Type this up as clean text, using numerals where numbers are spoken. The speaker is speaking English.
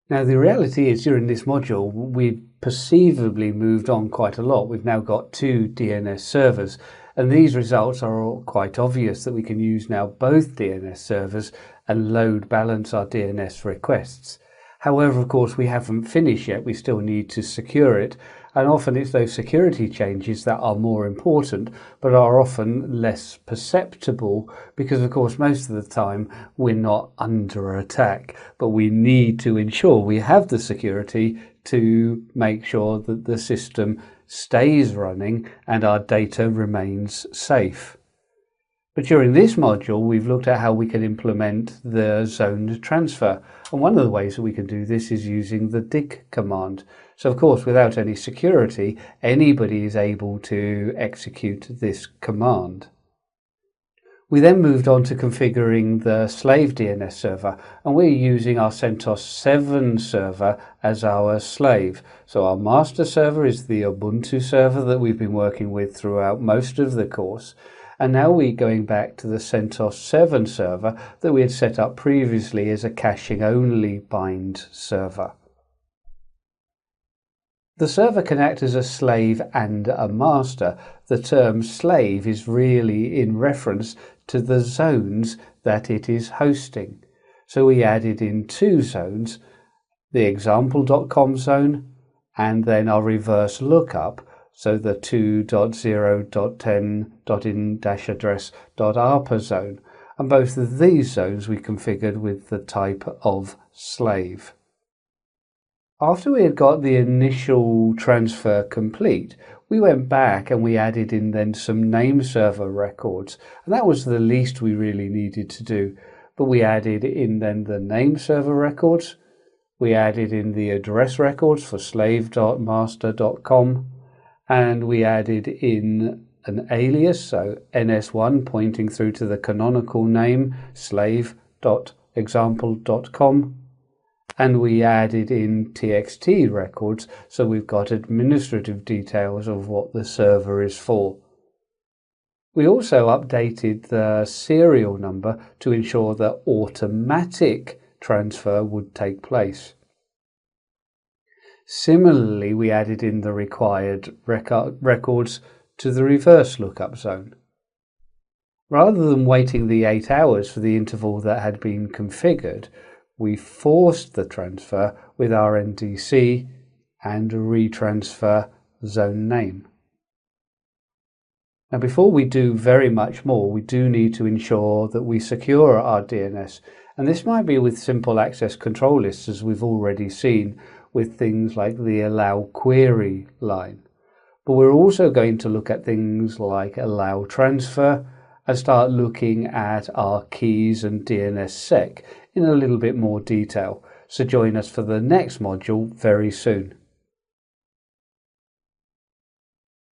Now, the reality is during this module, we've perceivably moved on quite a lot. We've now got 2 DNS servers, and these results are all quite obvious that we can use now both DNS servers and load balance our DNS requests. However, of course, we haven't finished yet. We still need to secure it. And often it's those security changes that are more important, but are often less perceptible because, of course, most of the time we're not under attack, but we need to ensure we have the security to make sure that the system stays running and our data remains safe. But during this module, we've looked at how we can implement the zoned transfer. And one of the ways that we can do this is using the dig command. So of course, without any security, anybody is able to execute this command. We then moved on to configuring the slave DNS server, and we're using our CentOS 7 server as our slave. So our master server is the Ubuntu server that we've been working with throughout most of the course. And now we're going back to the CentOS 7 server that we had set up previously as a caching-only bind server. The server can act as a slave and a master. The term slave is really in reference to the zones that it is hosting. So we added in 2 zones, the example.com zone and then our reverse lookup, so the 2.0.10.in-address.arpa zone. And both of these zones we configured with the type of slave. After we had got the initial transfer complete, we went back and we added in then some name server records. And that was the least we really needed to do. But we added in then the name server records. We added in the address records for slave.master.com. And we added in an alias, so ns1 pointing through to the canonical name slave.example.com. And we added in txt records, so we've got administrative details of what the server is for. We also updated the serial number to ensure that automatic transfer would take place. Similarly, we added in the required records to the reverse lookup zone. Rather than waiting the 8 hours for the interval that had been configured, we forced the transfer with our NDC and retransfer zone name. Now, before we do very much more, we do need to ensure that we secure our DNS. And this might be with simple access control lists, as we've already seen with things like the allow query line. But we're also going to look at things like allow transfer and start looking at our keys and DNSSEC in a little bit more detail. So join us for the next module very soon.